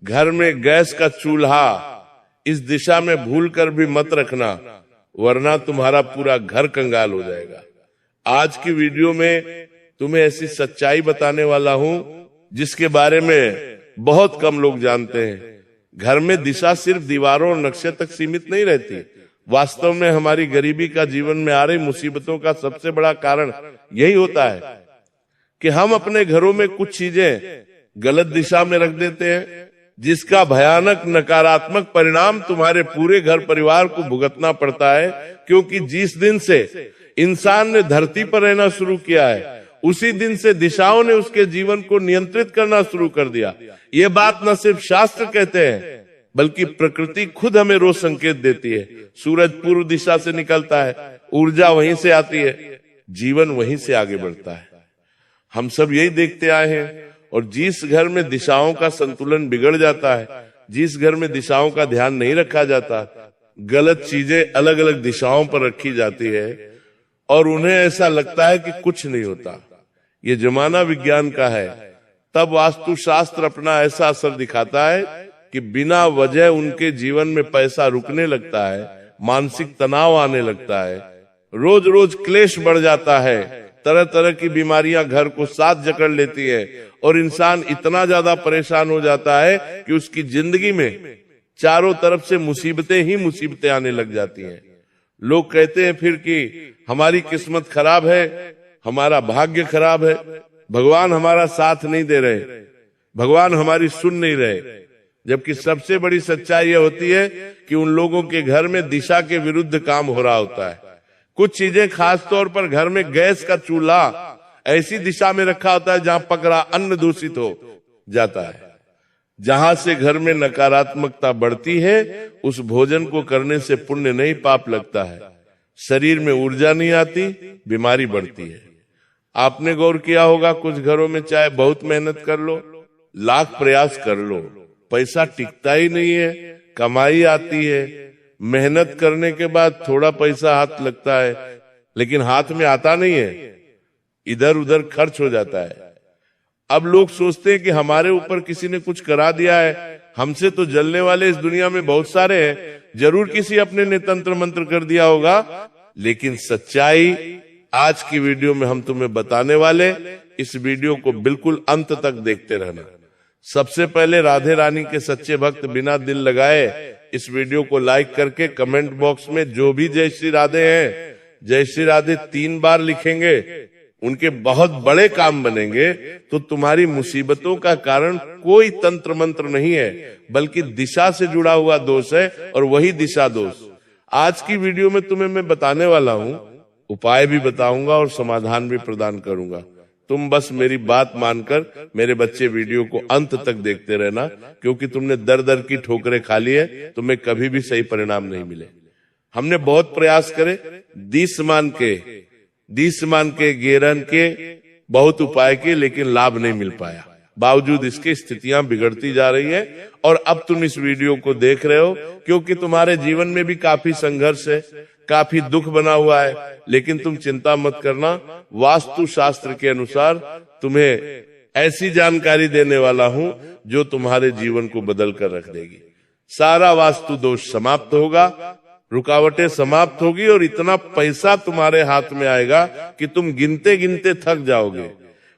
घर में गैस का चूल्हा इस दिशा में भूलकर भी मत रखना, वरना तुम्हारा पूरा घर कंगाल हो जाएगा। आज की वीडियो में तुम्हें ऐसी सच्चाई बताने वाला हूं जिसके बारे में बहुत कम लोग जानते हैं। घर में दिशा सिर्फ दीवारों और नक्शे तक सीमित नहीं रहती। वास्तव में हमारी गरीबी का जीवन में आ रही मुसीबतों का सबसे बड़ा कारण यही होता है कि हम अपने घरों में कुछ चीजें गलत दिशा में रख देते हैं, जिसका भयानक नकारात्मक परिणाम तुम्हारे पूरे घर परिवार को भुगतना पड़ता है। क्योंकि जिस दिन से इंसान ने धरती पर रहना शुरू किया है, उसी दिन से दिशाओं ने उसके जीवन को नियंत्रित करना शुरू कर दिया। ये बात न सिर्फ शास्त्र कहते हैं, बल्कि प्रकृति खुद हमें रोज संकेत देती है। सूरज पूर्व दिशा से निकलता है, ऊर्जा वहीं से आती है, जीवन वहीं से आगे बढ़ता है। हम सब यही देखते आए हैं। और जिस घर में दिशाओं का संतुलन बिगड़ जाता है, जिस घर में दिशाओं का ध्यान नहीं रखा जाता, गलत चीजें अलग अलग दिशाओं पर रखी जाती है और उन्हें ऐसा लगता है कि कुछ नहीं होता। ये जमाना विज्ञान का है। तब वास्तुशास्त्र अपना ऐसा असर दिखाता है कि बिना वजह उनके जीवन में पैसा रुकने लगता है, मानसिक तनाव आने लगता है, रोज रोज क्लेश बढ़ जाता है, तरह तरह की बीमारियां घर को साथ जकड़ लेती है और इंसान इतना ज्यादा परेशान हो जाता है कि उसकी जिंदगी में चारों तरफ से मुसीबतें ही मुसीबतें आने लग जाती हैं। लोग कहते हैं फिर कि हमारी किस्मत खराब है, हमारा भाग्य खराब है, भगवान हमारा साथ नहीं दे रहे, भगवान हमारी सुन नहीं रहे। जबकि सबसे बड़ी सच्चाई यह होती है कि उन लोगों के घर में दिशा के विरुद्ध काम हो रहा होता है। कुछ चीजें, खास तौर पर घर में गैस का चूल्हा ऐसी दिशा में रखा होता है जहां पकड़ा अन्न दूषित हो जाता है। जहां से घर में नकारात्मकता बढ़ती है, उस भोजन को करने से पुण्य नहीं पाप लगता है। शरीर में ऊर्जा नहीं आती, बीमारी बढ़ती है। आपने गौर किया होगा, कुछ घरों में चाहे बहुत मेहनत कर लो, लाख प्रयास कर लो, पैसा टिकता ही नहीं है। कमाई आती है, मेहनत करने के बाद थोड़ा पैसा हाथ लगता है, लेकिन हाथ में आता नहीं है, इधर उधर खर्च हो जाता है। अब लोग सोचते हैं कि हमारे ऊपर किसी ने कुछ करा दिया है, हमसे तो जलने वाले इस दुनिया में बहुत सारे हैं, जरूर किसी अपने ने तंत्र मंत्र कर दिया होगा। लेकिन सच्चाई आज की वीडियो में हम तुम्हें बताने वाले। इस वीडियो को बिल्कुल अंत तक देखते रहना। सबसे पहले राधे रानी के सच्चे भक्त बिना दिल लगाए इस वीडियो को लाइक करके कमेंट बॉक्स में जो भी जय श्री राधे हैं, जय श्री राधे 3 बार लिखेंगे, उनके बहुत बड़े काम बनेंगे। तो तुम्हारी मुसीबतों का कारण कोई तंत्र मंत्र नहीं है, बल्कि दिशा से जुड़ा हुआ दोष है, और वही दिशा दोष आज की वीडियो में तुम्हें मैं बताने वाला हूं। उपाय भी बताऊंगा और समाधान भी प्रदान करूंगा। तुम बस मेरी बात मानकर मेरे बच्चे वीडियो को अंत तक देखते रहना, क्योंकि तुमने दर दर की ठोकरें खा ली है, तुम्हें कभी भी सही परिणाम नहीं मिले। हमने बहुत प्रयास करे, दिस मान के गेरन के बहुत उपाय किए, लेकिन लाभ नहीं मिल पाया। बावजूद इसके स्थितियां बिगड़ती जा रही है और अब तुम इस वीडियो को देख रहे हो क्योंकि तुम्हारे जीवन में भी काफी संघर्ष है, काफी दुख बना हुआ है। लेकिन तुम चिंता मत करना, वास्तु शास्त्र के अनुसार तुम्हें ऐसी जानकारी देने वाला हूं जो तुम्हारे जीवन को बदल कर रख देगी। सारा वास्तु दोष समाप्त होगा, रुकावटें समाप्त होगी और इतना पैसा तुम्हारे हाथ में आएगा कि तुम गिनते गिनते थक जाओगे।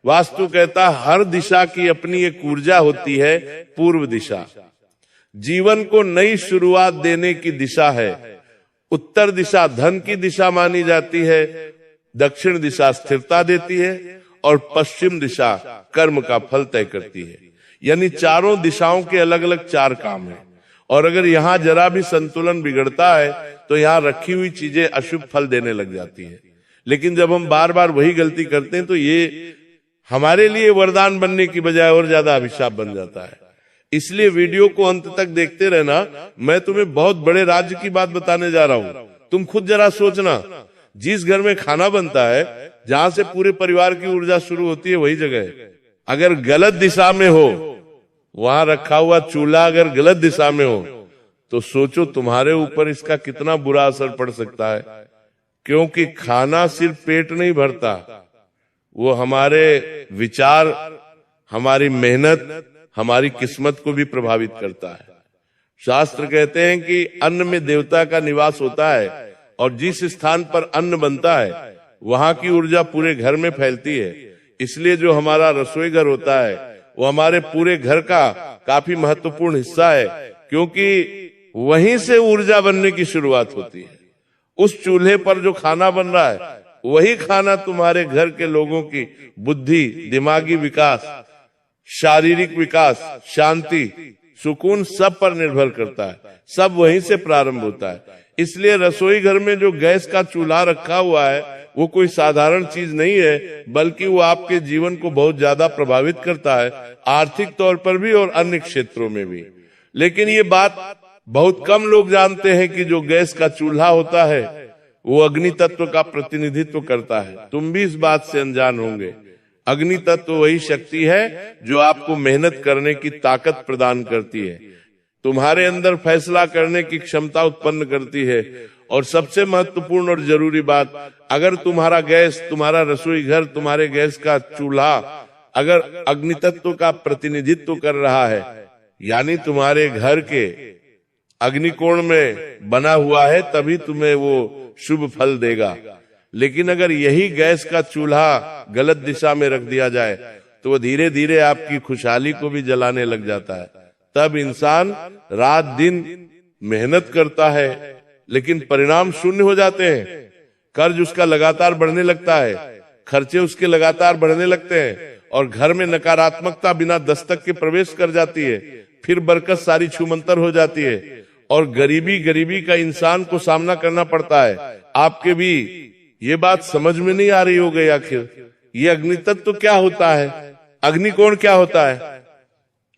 वास्तु कहता हर दिशा की अपनी एक ऊर्जा होती है। पूर्व दिशा जीवन को नई शुरुआत देने की दिशा है, उत्तर दिशा धन की दिशा मानी जाती है, दक्षिण दिशा स्थिरता देती है और पश्चिम दिशा कर्म का फल तय करती है। यानी चारों दिशाओं के अलग अलग 4 काम हैं। और अगर यहाँ जरा भी संतुलन बिगड़ता है तो यहाँ रखी हुई चीजें अशुभ फल देने लग जाती है। लेकिन जब हम बार बार वही गलती करते हैं तो ये हमारे लिए वरदान बनने की बजाय और ज्यादा अभिशाप बन जाता है। इसलिए वीडियो को अंत तक देखते रहना। मैं तुम्हें बहुत बड़े राज्य की बात बताने जा रहा हूँ। तुम खुद जरा सोचना, जिस घर में खाना बनता है, जहां से पूरे परिवार की ऊर्जा शुरू होती है, वही जगह अगर गलत दिशा में हो, वहां रखा हुआ चूल्हा अगर गलत दिशा में हो, तो सोचो तुम्हारे ऊपर इसका कितना बुरा असर पड़ सकता है। क्योंकि खाना सिर्फ पेट नहीं भरता, वो हमारे विचार, हमारी मेहनत, हमारी किस्मत को भी प्रभावित करता है। शास्त्र कहते हैं कि अन्न में देवता का निवास होता है और जिस स्थान पर अन्न बनता है वहां की ऊर्जा पूरे घर में फैलती है। इसलिए जो हमारा रसोई घर होता है वो हमारे पूरे घर का काफी महत्वपूर्ण हिस्सा है, क्योंकि वहीं से ऊर्जा बनने की शुरुआत होती है। उस चूल्हे पर जो खाना बन रहा है वही खाना तुम्हारे घर के लोगों की बुद्धि, दिमागी विकास, शारीरिक विकास, शांति, सुकून सब पर निर्भर करता है। सब वहीं से प्रारंभ होता है। इसलिए रसोई घर में जो गैस का चूल्हा रखा हुआ है वो कोई साधारण चीज नहीं है, बल्कि वो आपके जीवन को बहुत ज्यादा प्रभावित करता है, आर्थिक तौर पर भी और अन्य क्षेत्रों में भी। लेकिन ये बात बहुत कम लोग जानते हैं कि जो गैस का चूल्हा होता है वो अग्नि तत्व का प्रतिनिधित्व करता है। तुम भी इस बात से अनजान होंगे। अग्नि तत्व वही शक्ति है जो आपको मेहनत करने की ताकत प्रदान करती है, तुम्हारे अंदर फैसला करने की क्षमता उत्पन्न करती है। और सबसे महत्वपूर्ण और जरूरी बात, अगर तुम्हारा गैस, तुम्हारा रसोई घर, तुम्हारे गैस का चूल्हा अगर अग्नि तत्व का प्रतिनिधित्व कर रहा है, यानी तुम्हारे घर के अग्निकोण में बना हुआ है, तभी तुम्हें वो शुभ फल देगा। लेकिन अगर यही गैस का चूल्हा गलत दिशा में रख दिया जाए तो वो धीरे धीरे आपकी खुशहाली को भी जलाने लग जाता है। तब इंसान रात दिन मेहनत करता है लेकिन परिणाम शून्य हो जाते हैं। कर्ज उसका लगातार बढ़ने लगता है, खर्चे उसके लगातार बढ़ने लगते हैं और घर में नकारात्मकता बिना दस्तक के प्रवेश कर जाती है। फिर बरकत सारी छूमंतर हो जाती है और गरीबी का इंसान को सामना करना पड़ता है। आपके भी ये बात समझ में नहीं आ रही हो गई, आखिर ये अग्नि तत्व क्या होता है, अग्निकोण क्या होता है,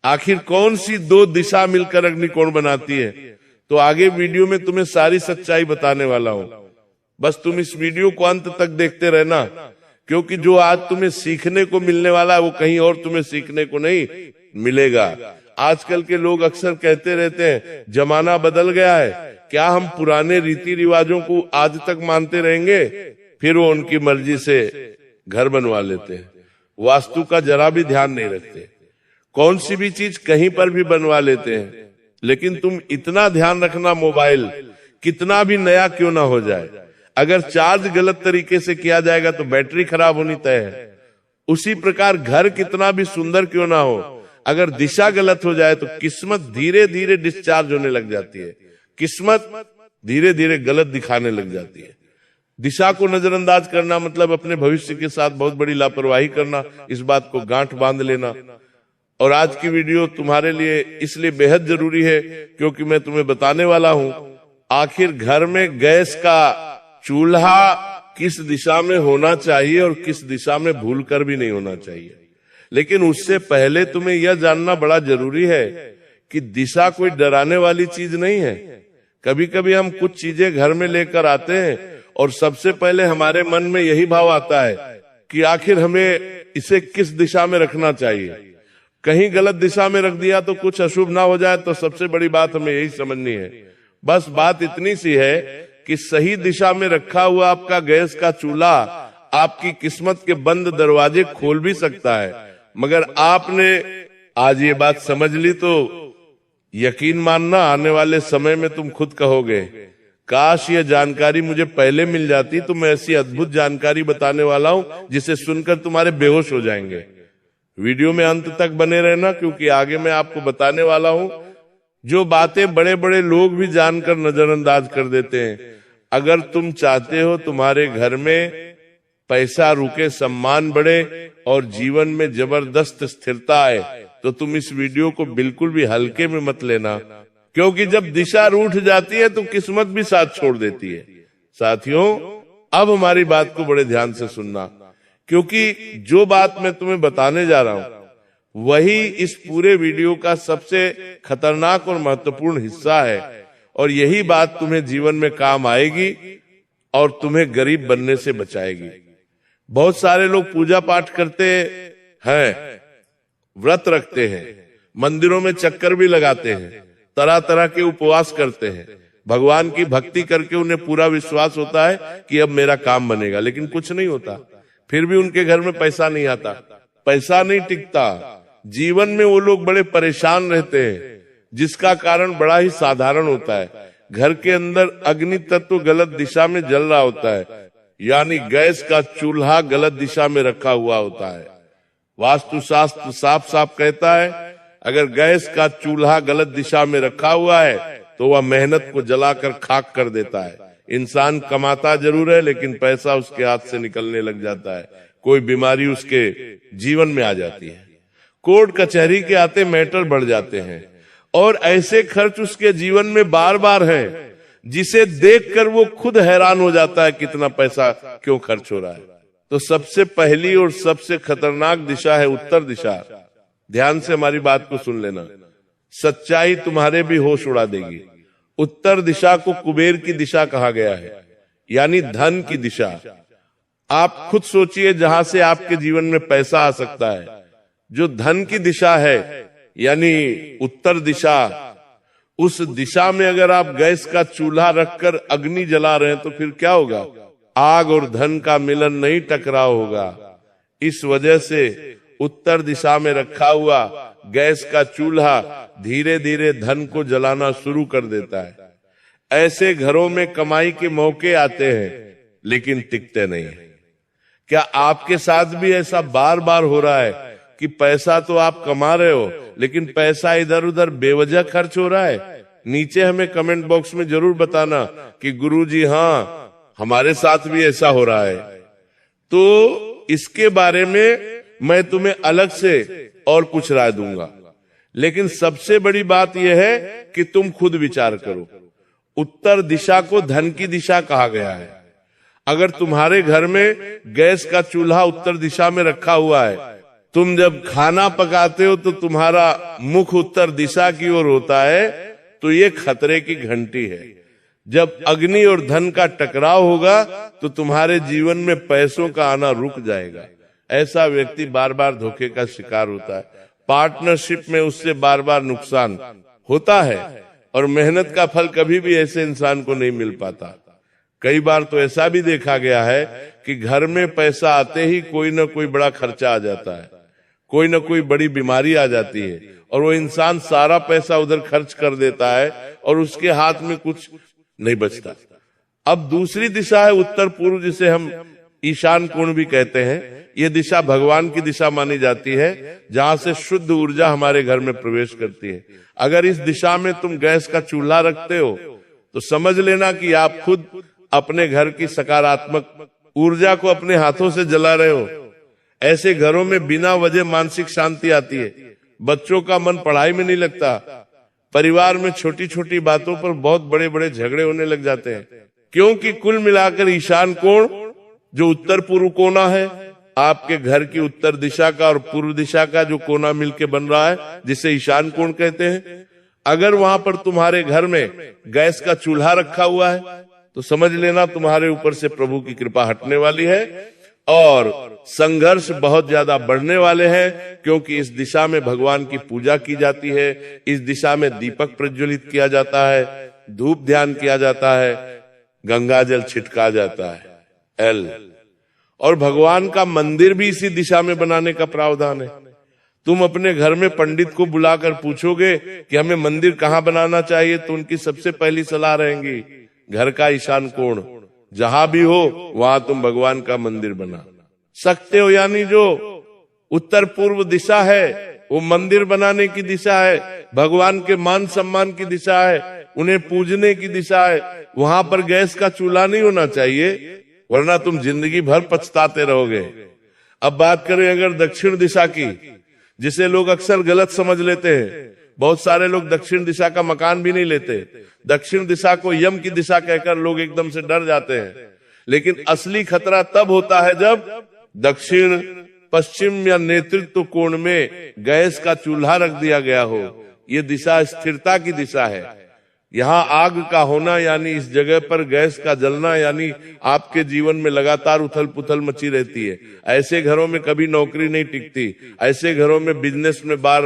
आखिर कौन सी दो दिशा मिलकर अग्निकोण बनाती है। तो आगे वीडियो में तुम्हें सारी सच्चाई बताने वाला हूं। बस तुम इस वीडियो को अंत तक देखते रहना, क्योंकि जो आज तुम्हें सीखने को मिलने वाला है वो कहीं और तुम्हें सीखने को नहीं मिलेगा। आजकल के लोग अक्सर कहते रहते हैं जमाना बदल गया है, क्या हम पुराने रीति रिवाजों को आज तक मानते रहेंगे। फिर वो उनकी मर्जी से घर बनवा लेते हैं, वास्तु का जरा भी ध्यान नहीं रखते, कौन सी भी चीज कहीं पर भी बनवा लेते हैं। लेकिन तुम इतना ध्यान रखना, मोबाइल कितना भी नया क्यों ना हो जाए, अगर चार्ज गलत तरीके से किया जाएगा तो बैटरी खराब होनी तय है। उसी प्रकार घर कितना भी सुंदर क्यों ना हो, अगर दिशा गलत हो जाए तो किस्मत धीरे धीरे डिस्चार्ज होने लग जाती है, किस्मत धीरे धीरे गलत दिखाने लग जाती है। दिशा को नजरअंदाज करना मतलब अपने भविष्य के साथ बहुत बड़ी लापरवाही करना, इस बात को गांठ बांध लेना। और आज की वीडियो तुम्हारे लिए इसलिए बेहद जरूरी है क्योंकि मैं तुम्हें बताने वाला हूं आखिर घर में गैस का चूल्हा किस दिशा में होना चाहिए और किस दिशा में भूलकर भी नहीं होना चाहिए। लेकिन उससे पहले तुम्हें यह जानना बड़ा जरूरी है कि दिशा कोई डराने वाली चीज नहीं है। कभी कभी हम कुछ चीजें घर में लेकर आते हैं और सबसे पहले हमारे मन में यही भाव आता है कि आखिर हमें इसे किस दिशा में रखना चाहिए। कहीं गलत दिशा में रख दिया तो कुछ अशुभ ना हो जाए, तो सबसे बड़ी बात हमें यही समझनी है। बस बात इतनी सी है कि सही दिशा में रखा हुआ आपका गैस का चूल्हा आपकी किस्मत के बंद दरवाजे खोल भी सकता है। मगर आपने आज ये बात समझ ली तो यकीन मानना, आने वाले समय में तुम खुद कहोगे काश ये जानकारी मुझे पहले मिल जाती। तो मैं ऐसी अद्भुत जानकारी बताने वाला हूं जिसे सुनकर तुम्हारे बेहोश हो जाएंगे। वीडियो में अंत तक बने रहना, क्योंकि आगे मैं आपको बताने वाला हूं जो बातें बड़े बड़े लोग भी जानकर नजरअंदाज कर देते हैं। अगर तुम चाहते हो तुम्हारे घर में पैसा रुके, सम्मान बढ़े और जीवन में जबरदस्त स्थिरता आए, तो तुम इस वीडियो को बिल्कुल भी हल्के में मत लेना, क्योंकि जब दिशा रूठ जाती है तो किस्मत भी साथ छोड़ देती है। साथियों, अब हमारी बात को बड़े ध्यान से सुनना, क्योंकि जो बात मैं तुम्हें बताने जा रहा हूं वही इस पूरे वीडियो का सबसे खतरनाक और महत्वपूर्ण हिस्सा है। और यही बात तुम्हें जीवन में काम आएगी और तुम्हें गरीब बनने से बचाएगी। बहुत सारे लोग पूजा पाठ करते हैं, व्रत रखते हैं, मंदिरों में चक्कर भी लगाते हैं, तरह तरह के उपवास करते हैं, भगवान की भक्ति करके उन्हें पूरा विश्वास होता है कि अब मेरा काम बनेगा, लेकिन कुछ नहीं होता। फिर भी उनके घर में पैसा नहीं आता, पैसा नहीं टिकता, जीवन में वो लोग बड़े परेशान रहते हैं, जिसका कारण बड़ा ही साधारण होता है। घर के अंदर अग्नि तत्व गलत दिशा में जल रहा होता है, यानी गैस का चूल्हा गलत दिशा में रखा हुआ होता है। वास्तुशास्त्र साफ साफ कहता है, अगर गैस का चूल्हा गलत दिशा में रखा हुआ है तो वह मेहनत को जलाकर खाक कर देता है। इंसान कमाता जरूर है, लेकिन पैसा उसके हाथ से निकलने लग जाता है, कोई बीमारी उसके जीवन में आ जाती है, कोर्ट कचहरी के आते मैटर बढ़ जाते हैं, और ऐसे खर्च उसके जीवन में बार बार है, जिसे देखकर वो खुद हैरान हो जाता है कितना पैसा क्यों खर्च हो रहा है। तो सबसे पहली और सबसे खतरनाक दिशा है उत्तर दिशा। ध्यान से हमारी बात को सुन लेना, सच्चाई तुम्हारे भी होश उड़ा देगी। उत्तर दिशा को कुबेर की दिशा कहा गया है, यानी धन की दिशा। आप खुद सोचिए, जहां से आपके जीवन में पैसा आ सकता है, जो धन की दिशा है यानी उत्तर दिशा, उस दिशा में अगर आप गैस का चूल्हा रखकर अग्नि जला रहे हैं तो फिर क्या होगा? आग और धन का मिलन नहीं, टकराव होगा। इस वजह से उत्तर दिशा में रखा हुआ गैस का चूल्हा धीरे धीरे धन को जलाना शुरू कर देता है। ऐसे घरों में कमाई के मौके आते हैं, लेकिन टिकते नहीं। क्या आपके साथ भी ऐसा बार बार हो रहा है कि पैसा तो आप कमा रहे हो, लेकिन पैसा इधर उधर बेवजह खर्च हो रहा है? नीचे हमें कमेंट बॉक्स में जरूर बताना कि गुरुजी हाँ, हमारे साथ भी ऐसा हो रहा है। तो इसके बारे में मैं तुम्हें अलग से और कुछ राय दूंगा, लेकिन सबसे बड़ी बात यह है कि तुम खुद विचार करो। उत्तर दिशा को धन की दिशा कहा गया है। अगर तुम्हारे घर में गैस का चूल्हा उत्तर दिशा में रखा हुआ है, तुम जब खाना पकाते हो तो तुम्हारा मुख उत्तर दिशा की ओर होता है, तो ये खतरे की घंटी है। जब अग्नि और धन का टकराव होगा तो तुम्हारे जीवन में पैसों का आना रुक जाएगा। ऐसा व्यक्ति बार बार धोखे का शिकार होता है, पार्टनरशिप में उससे बार बार नुकसान होता है, और मेहनत का फल कभी भी ऐसे इंसान को नहीं मिल पाता। कई बार तो ऐसा भी देखा गया है कि घर में पैसा आते ही कोई ना कोई बड़ा खर्चा आ जाता है, कोई ना कोई बड़ी बीमारी आ जाती है, और वो इंसान सारा पैसा उधर खर्च कर देता है और उसके हाथ में कुछ नहीं बचता। अब दूसरी दिशा है उत्तर पूर्व, जिसे हम ईशान कोण भी कहते हैं। ये दिशा भगवान की दिशा मानी जाती है, जहां से शुद्ध ऊर्जा हमारे घर में प्रवेश करती है। अगर इस दिशा में तुम गैस का चूल्हा रखते हो तो समझ लेना कि आप खुद अपने घर की सकारात्मक ऊर्जा को अपने हाथों से जला रहे हो। ऐसे घरों में बिना वजह मानसिक शांति आती है, बच्चों का मन पढ़ाई में नहीं लगता, परिवार में छोटी छोटी बातों पर बहुत बड़े बड़े झगड़े होने लग जाते हैं। क्योंकि कुल मिलाकर ईशान कोण, जो उत्तर पूर्व कोना है, आपके घर की उत्तर दिशा का और पूर्व दिशा का जो कोना मिलके बन रहा है, जिसे ईशान कोण कहते हैं, अगर वहां पर तुम्हारे घर में गैस का चूल्हा रखा हुआ है तो समझ लेना तुम्हारे ऊपर से प्रभु की कृपा हटने वाली है और संघर्ष बहुत ज्यादा बढ़ने वाले हैं। क्योंकि इस दिशा में भगवान की पूजा की जाती है, इस दिशा में दीपक प्रज्वलित किया जाता है, धूप ध्यान किया जाता है, गंगा जल छिटका जाता है और भगवान का मंदिर भी इसी दिशा में बनाने का प्रावधान है। तुम अपने घर में पंडित को बुलाकर पूछोगे कि हमें मंदिर कहाँ बनाना चाहिए, तो उनकी सबसे पहली सलाह रहेंगी घर का ईशान कोण, जहां भी हो वहां तुम भगवान का मंदिर बना सकते हो। यानी जो उत्तर पूर्व दिशा है वो मंदिर बनाने की दिशा है, भगवान के मान सम्मान की दिशा है, उन्हें पूजने की दिशा है। वहां पर गैस का चूल्हा नहीं होना चाहिए, वरना तुम जिंदगी भर पछताते रहोगे। अब बात करें अगर दक्षिण दिशा की, जिसे लोग अक्सर गलत समझ लेते हैं। बहुत सारे लोग दक्षिण दिशा का मकान भी नहीं लेते। दक्षिण दिशा को यम की दिशा कहकर लोग एकदम से डर जाते हैं, लेकिन असली खतरा तब होता है जब दक्षिण, पश्चिम या नेतृत्व कोण में गैस का चूल्हा रख दिया गया हो। ये दिशा स्थिरता की दिशा है। यहाँ आग का होना यानी इस जगह पर गैस का जलना, यानी आपके जीवन में लगातार उथल पुथल मची रहती है। ऐसे घरों में कभी नौकरी नहीं टिकती, ऐसे घरों में बिजनेस में बार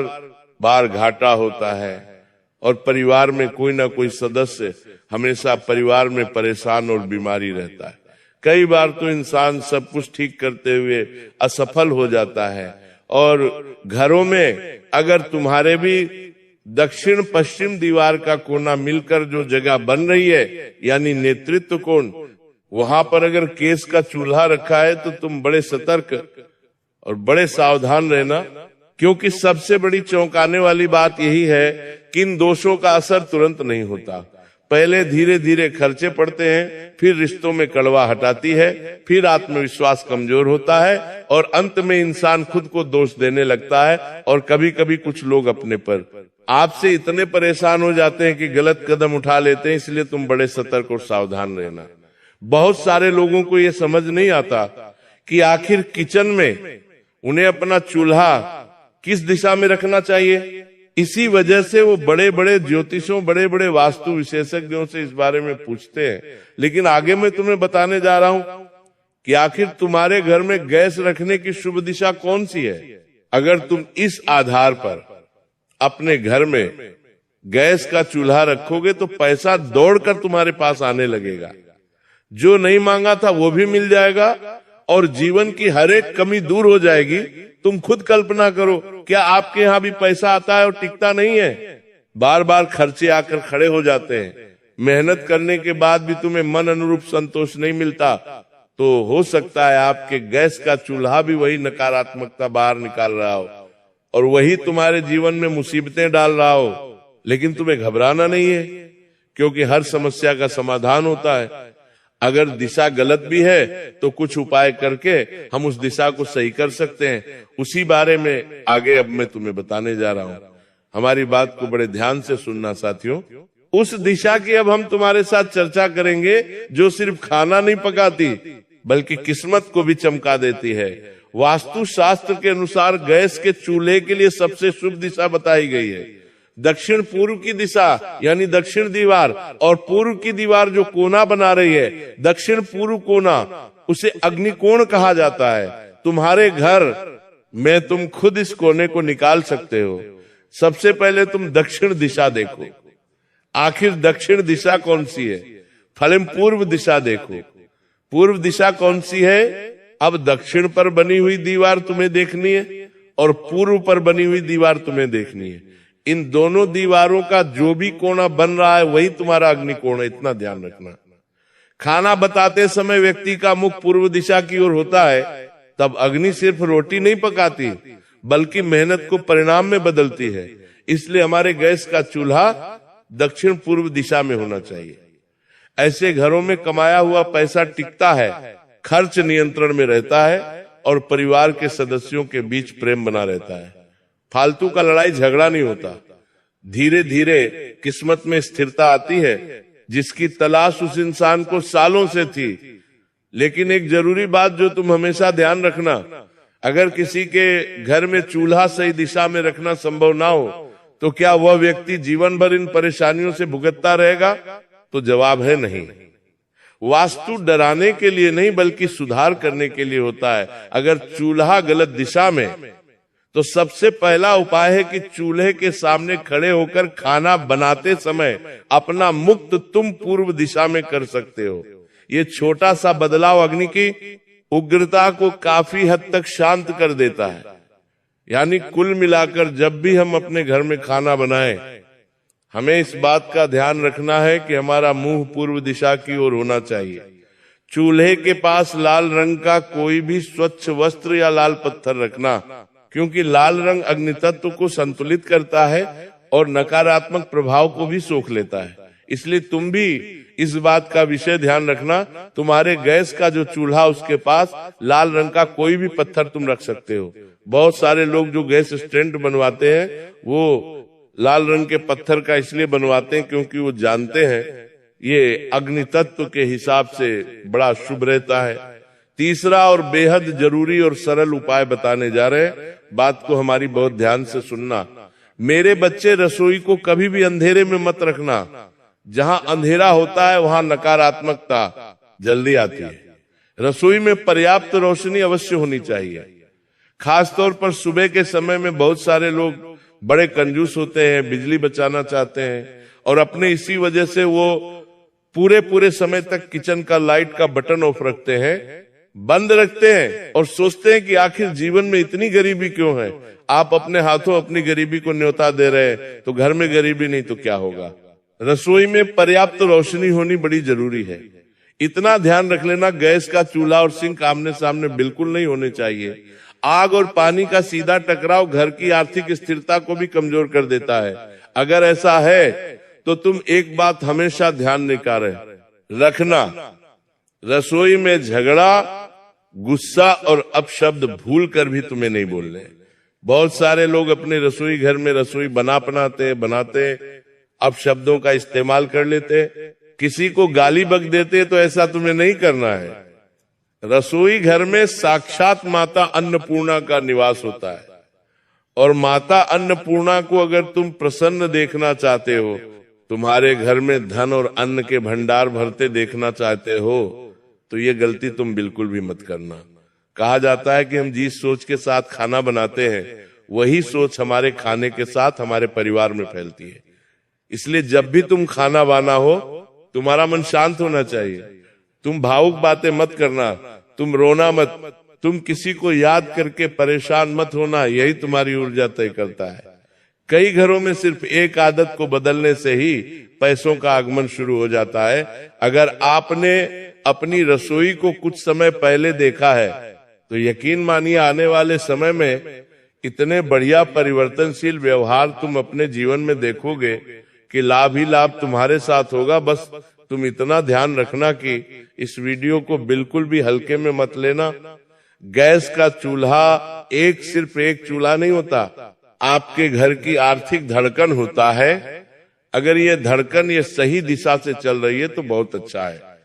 बार घाटा होता है और परिवार में कोई ना कोई सदस्य हमेशा परिवार में परेशान और बीमारी रहता है। कई बार तो इंसान सब कुछ ठीक करते हुए असफल हो जाता है और घरों में अगर तुम्हारे भी दक्षिण पश्चिम दीवार का कोना मिलकर जो जगह बन रही है, यानी नेतृत्व कोण, वहां पर अगर केस का चूल्हा रखा है तो तुम बड़े सतर्क और बड़े सावधान रहना, क्योंकि सबसे बड़ी चौंकाने वाली बात यही है कि इन दोषों का असर तुरंत नहीं होता। पहले धीरे धीरे खर्चे पड़ते हैं, फिर रिश्तों में कड़वाहट आती है, फिर आत्मविश्वास कमजोर होता है और अंत में इंसान खुद को दोष देने लगता है। और कभी कभी कुछ लोग अपने पर आपसे इतने परेशान हो जाते हैं कि गलत कदम उठा लेते हैं। इसलिए तुम बड़े सतर्क और सावधान रहना। बहुत सारे लोगों को ये समझ नहीं आता कि आखिर किचन में उन्हें अपना चूल्हा किस दिशा में रखना चाहिए। इसी वजह से वो बड़े बड़े ज्योतिषों, बड़े बड़े वास्तु विशेषज्ञों से इस बारे में पूछते हैं। लेकिन आगे मैं तुम्हें बताने जा रहा हूं कि आखिर तुम्हारे घर में गैस रखने की शुभ दिशा कौन सी है। अगर तुम इस आधार पर अपने घर में गैस का चूल्हा रखोगे तो पैसा दौड़कर तुम्हारे पास आने लगेगा। जो नहीं मांगा था वो भी मिल जाएगा और जीवन की हर एक कमी दूर हो जाएगी। तुम खुद कल्पना करो, क्या आपके यहाँ भी पैसा आता है और टिकता नहीं है? बार बार खर्चे आकर खड़े हो जाते हैं। मेहनत करने के बाद भी तुम्हें मन अनुरूप संतोष नहीं मिलता, तो हो सकता है आपके गैस का चूल्हा भी वही नकारात्मकता बाहर निकाल रहा हो और वही तुम्हारे जीवन में मुसीबतें डाल रहा हो। लेकिन तुम्हें घबराना नहीं है, क्योंकि हर समस्या का समाधान होता है। अगर दिशा गलत भी है तो कुछ उपाय करके हम उस दिशा को सही कर सकते हैं। उसी बारे में आगे अब मैं तुम्हें बताने जा रहा हूं। हमारी बात को बड़े ध्यान से सुनना साथियों। उस दिशा की अब हम तुम्हारे साथ चर्चा करेंगे जो सिर्फ खाना नहीं पकाती बल्कि किस्मत को भी चमका देती है। वास्तु शास्त्र के अनुसार गैस के चूल्हे के लिए सबसे शुभ दिशा बताई गई है दक्षिण पूर्व की दिशा, यानी दक्षिण दीवार। और पूर्व की दीवार जो कोना बना रही है, दक्षिण पूर्व कोना, उसे अग्निकोण कहा जाता है। तुम्हारे घर में तुम खुद इस कोने को निकाल सकते हो। सबसे पहले तुम दक्षिण दिशा देखो, आखिर दक्षिण दिशा कौन सी है। फलिम पूर्व दिशा देखो, पूर्व दिशा कौन सी है। अब दक्षिण पर बनी हुई दीवार तुम्हें देखनी है और पूर्व पर बनी हुई दीवार तुम्हें देखनी है। इन दोनों दीवारों का जो भी कोना बन रहा है वही तुम्हारा अग्निकोण है, इतना ध्यान रखना। खाना बताते समय व्यक्ति का मुख पूर्व दिशा की ओर होता है, तब अग्नि सिर्फ रोटी नहीं पकाती बल्कि मेहनत को परिणाम में बदलती है। इसलिए हमारे गैस का चूल्हा दक्षिण पूर्व दिशा में होना चाहिए। ऐसे घरों में कमाया हुआ पैसा टिकता है, खर्च नियंत्रण में रहता है और परिवार के सदस्यों के बीच प्रेम बना रहता है। फालतू का लड़ाई झगड़ा नहीं होता। धीरे धीरे किस्मत में स्थिरता आती है जिसकी तलाश उस इंसान को सालों से थी। लेकिन एक जरूरी बात जो तुम हमेशा ध्यान रखना, अगर किसी के घर में चूल्हा सही दिशा में रखना संभव ना हो तो क्या वह व्यक्ति जीवन भर इन परेशानियों से भुगतता रहेगा? तो जवाब है नहीं। वास्तु डराने के लिए नहीं बल्कि सुधार करने के लिए होता है। अगर चूल्हा गलत दिशा में, तो सबसे पहला उपाय है कि चूल्हे के सामने खड़े होकर खाना बनाते समय अपना मुक्त तुम पूर्व दिशा में कर सकते हो। ये छोटा सा बदलाव अग्नि की उग्रता को काफी हद तक शांत कर देता है। यानी कुल मिलाकर जब भी हम अपने घर में खाना बनाएं, हमें इस बात का ध्यान रखना है कि हमारा मुंह पूर्व दिशा की ओर होना चाहिए। चूल्हे के पास लाल रंग का कोई भी स्वच्छ वस्त्र या लाल पत्थर रखना, क्योंकि लाल रंग अग्नि तत्व को संतुलित करता है और नकारात्मक प्रभाव को भी सोख लेता है। इसलिए तुम भी इस बात का विषय ध्यान रखना। तुम्हारे गैस का जो चूल्हा, उसके पास लाल रंग का कोई भी पत्थर तुम रख सकते हो। बहुत सारे लोग जो गैस स्टैंड बनवाते हैं वो लाल रंग के पत्थर का इसलिए बनवाते हैं क्योंकि वो जानते हैं ये अग्नि तत्व के हिसाब से बड़ा शुभ रहता है। तीसरा और बेहद जरूरी और सरल उपाय बताने जा रहे हैं, बात को हमारी बहुत ध्यान से सुनना। मेरे बच्चे, रसोई को कभी भी अंधेरे में मत रखना। जहां अंधेरा होता है वहां नकारात्मकता जल्दी आती है। रसोई में पर्याप्त रोशनी अवश्य होनी चाहिए। खासतौर पर सुबह के समय में बहुत सारे लोग बड़े कंजूस होते हैं, बिजली बचाना चाहते हैं और अपने इसी वजह से वो पूरे समय तक किचन का लाइट का बटन ऑफ रखते हैं। बंद रखते हैं और सोचते हैं कि आखिर जीवन में इतनी गरीबी क्यों है। आप अपने हाथों अपनी गरीबी को न्योता दे रहे हैं, तो घर में गरीबी नहीं तो क्या होगा। रसोई में पर्याप्त रोशनी होनी बड़ी जरूरी है। इतना ध्यान रख लेना, गैस का चूल्हा और सिंक आमने सामने बिल्कुल नहीं होने चाहिए। आग और पानी का सीधा टकराव घर की आर्थिक स्थिरता को भी कमजोर कर देता है। अगर ऐसा है तो तुम एक बात हमेशा ध्यान निकाल रखना, रसोई में झगड़ा, गुस्सा और अपशब्द भूल कर भी तुम्हें नहीं बोलने। बहुत सारे लोग अपने रसोई घर में रसोई बनाते अपशब्दों का इस्तेमाल कर लेते, किसी को गाली बक देते, तो ऐसा तुम्हें नहीं करना है। रसोई घर में साक्षात माता अन्नपूर्णा का निवास होता है, और माता अन्नपूर्णा को अगर तुम प्रसन्न देखना चाहते हो, तुम्हारे घर में धन और अन्न के भंडार भरते देखना चाहते हो, तो ये गलती तुम बिल्कुल भी मत करना। कहा जाता है कि हम जिस सोच के साथ खाना बनाते हैं, वही सोच हमारे खाने के साथ हमारे परिवार में फैलती है। इसलिए जब भी तुम खाना बना हो, तुम्हारा मन शांत होना चाहिए। तुम भावुक बातें मत करना, तुम रोना मत, तुम किसी को याद करके परेशान मत होना। यही तुम्हारी ऊर्जा तय करता है। कई घरों में सिर्फ एक आदत को बदलने से ही पैसों का आगमन शुरू हो जाता है। अगर आपने अपनी रसोई को कुछ समय पहले देखा है, तो यकीन मानिए आने वाले समय में इतने बढ़िया परिवर्तनशील व्यवहार तुम अपने जीवन में देखोगे कि लाभ ही लाभ तुम्हारे साथ होगा। बस तुम इतना ध्यान रखना कि इस वीडियो को बिल्कुल भी हल्के में मत लेना। गैस का चूल्हा सिर्फ एक चूल्हा नहीं होता, आपके घर की आर्थिक धड़कन होता है। अगर ये धड़कन ये सही दिशा से चल रही है तो बहुत अच्छा है।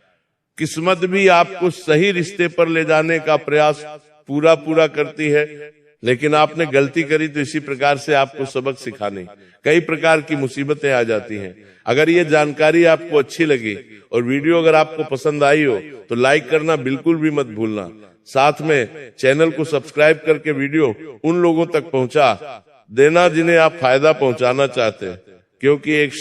किस्मत भी आपको सही रिश्ते पर ले जाने का प्रयास पूरा करती है, लेकिन आपने गलती करी तो इसी प्रकार से आपको सबक सिखाने कई प्रकार की मुसीबतें आ जाती हैं। अगर ये जानकारी आपको अच्छी लगी और वीडियो अगर आपको पसंद आई हो, तो लाइक करना बिल्कुल भी मत भूलना। साथ में चैनल को सब्सक्राइब करके वीडियो उन लोगों तक पहुंचा देना जिन्हें आप फायदा पहुंचाना चाहते हैं, क्योंकि एक